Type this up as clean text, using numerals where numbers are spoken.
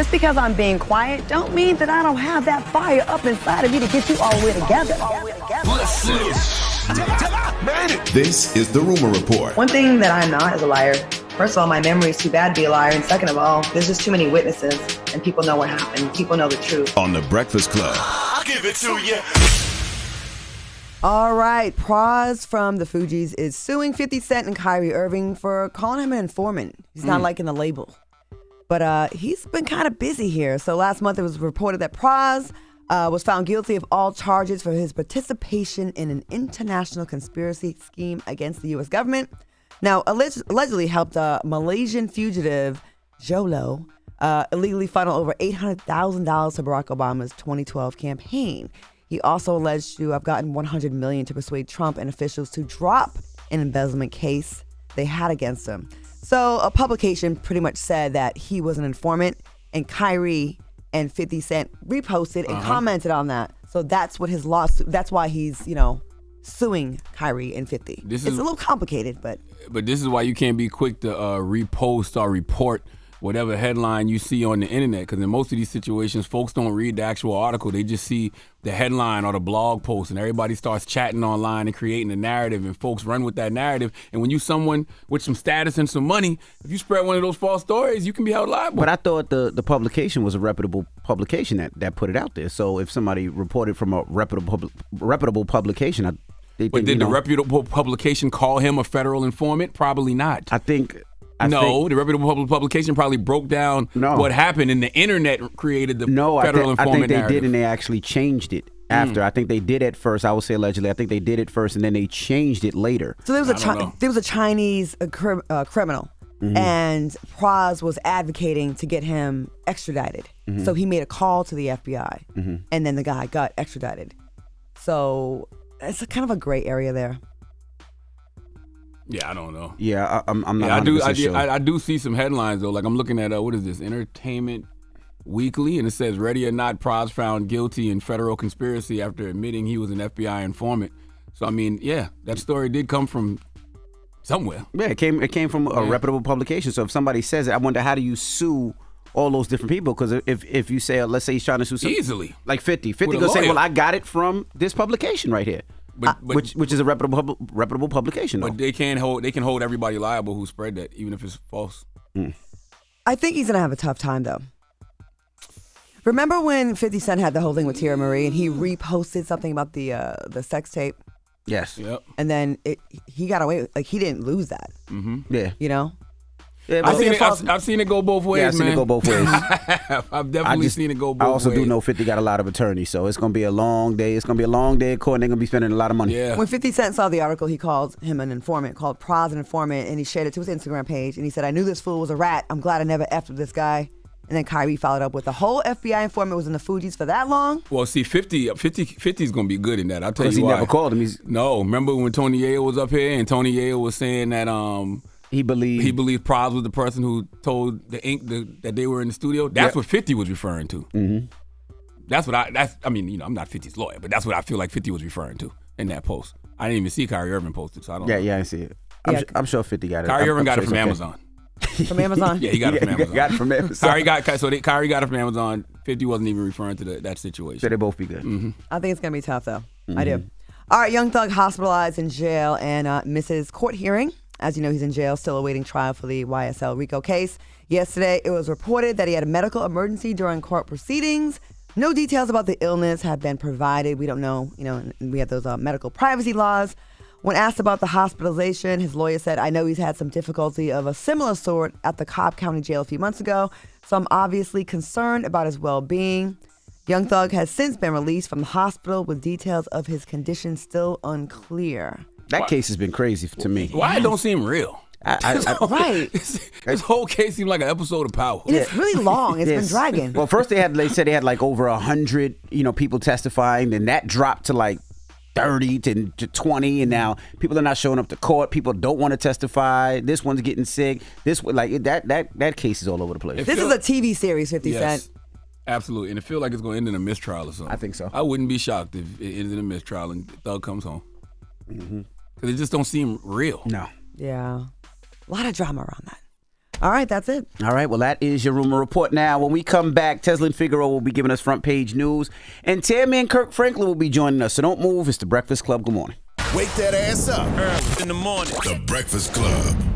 Just because I'm being quiet don't mean that I don't have that fire up inside of me to get you all the way together. This is the Rumor Report. One thing that I'm not is a liar. First of all, my memory is too bad to be a liar. And second of all, there's just too many witnesses and people know what happened. People know the truth. On The Breakfast Club. I'll give it to you. All right, Pras from the Fugees is suing 50 Cent and Kyrie Irving for calling him an informant. He's not liking the label. But he's been kind of busy here. So last month it was reported that Pras was found guilty of all charges for his participation in an international conspiracy scheme against the U.S. government. Now, allegedly helped a Malaysian fugitive, Jolo, illegally funnel over $800,000 to Barack Obama's 2012 campaign. He also alleged to have gotten $100 million to persuade Trump and officials to drop an embezzlement case they had against him. So a publication pretty much said that he was an informant, and Kyrie and 50 Cent reposted and commented on that. So that's what his lawsuit, that's why he's, suing Kyrie and 50. It's a little complicated, but this is why you can't be quick to repost or report whatever headline you see on the internet, because in most of these situations, folks don't read the actual article. They just see the headline or the blog post, and everybody starts chatting online and creating a narrative, and folks run with that narrative. And when you someone with some status and some money, if you spread one of those false stories, you can be held liable. But I thought the publication was a reputable publication that put it out there. So if somebody reported from a reputable publication, Did the reputable publication call him a federal informant? Probably not. I think the reputable publication probably broke down what happened, and the internet created the federal informant I think they narrative. did, and they actually changed it after. I think they did at first. I would say allegedly. I think they did it first, and then they changed it later. So there was a Chinese criminal, and Pras was advocating to get him extradited. So he made a call to the FBI, and then the guy got extradited. So it's kind of a gray area there. Yeah, I don't know. Yeah, I'm not. I do see some headlines though. Like I'm looking at what is this? Entertainment Weekly, and it says, "Ready or not, Pras found guilty in federal conspiracy after admitting he was an FBI informant." So I mean, yeah, that story did come from somewhere. Yeah, it came from a reputable publication. So if somebody says it, I wonder how do you sue all those different people? Because if you say, let's say he's trying to sue easily, like 50 gonna say, well, I got it from this publication right here. But which is a reputable publication, though. But they can hold everybody liable who spread that, even if it's false. I think he's gonna have a tough time though. Remember when 50 Cent had the whole thing with Tierra Marie, and he reposted something about the sex tape? Yes. Yep. And then he got away. Like he didn't lose that. Yeah. Yeah, I've seen it go both ways, man. I've seen it go both ways. I've definitely seen it go both ways. I also do know 50 got a lot of attorneys, so it's going to be a long day. It's going to be a long day in court, and they're going to be spending a lot of money. Yeah. When 50 Cent saw the article, he called him an informant, called Pras an informant, and he shared it to his Instagram page. And he said, "I knew this fool was a rat. I'm glad I never effed with this guy." And then Kyrie followed up with, "The whole FBI informant was in the Fugees for that long?" Well, see, 50's going to be good in that. I'll tell you why. Because he never called him. No, remember when Tony Yale was up here, and Tony Yale was saying that he believed Pras was the person who told the Ink that they were in the studio. That's what 50 was referring to. That's what I'm not 50's lawyer, but that's what I feel like 50 was referring to in that post. I didn't even see Kyrie Irving posted, so I don't know. Yeah, I see it. I'm sure 50 got it. Kyrie Irving got it from Amazon. From Amazon? Yeah, he got it from Amazon. Got it from Amazon. Kyrie got it from Amazon. 50 wasn't even referring to that situation. So they both be good. I think it's going to be tough, though. I do. All right, Young Thug hospitalized in jail and misses court hearing. As you know, he's in jail, still awaiting trial for the YSL RICO case. Yesterday, it was reported that he had a medical emergency during court proceedings. No details about the illness have been provided. We don't know, we have those medical privacy laws. When asked about the hospitalization, his lawyer said, "I know he's had some difficulty of a similar sort at the Cobb County Jail a few months ago, so I'm obviously concerned about his well-being." Young Thug has since been released from the hospital with details of his condition still unclear. That case has been crazy to me. Why it don't seem real? Right. This whole case seemed like an episode of Power. And it's really long. It's been dragging. Well, first they said they had like over 100, people testifying, and that dropped to like 30 to 20, and now people are not showing up to court. People don't want to testify. This one's getting sick. That case is all over the place. This is a TV series, 50 Cent. Absolutely, and it feels like it's going to end in a mistrial or something. I think so. I wouldn't be shocked if it ended in a mistrial and Thug comes home. Because it just don't seem real. No. Yeah. A lot of drama around that. All right, that's it. All right, well, that is your rumor report. Now, when we come back, Tesla and Figaro will be giving us front page news, and Tammy and Kirk Franklin will be joining us. So don't move. It's the Breakfast Club. Good morning. Wake that ass up. Early in the morning. The Breakfast Club.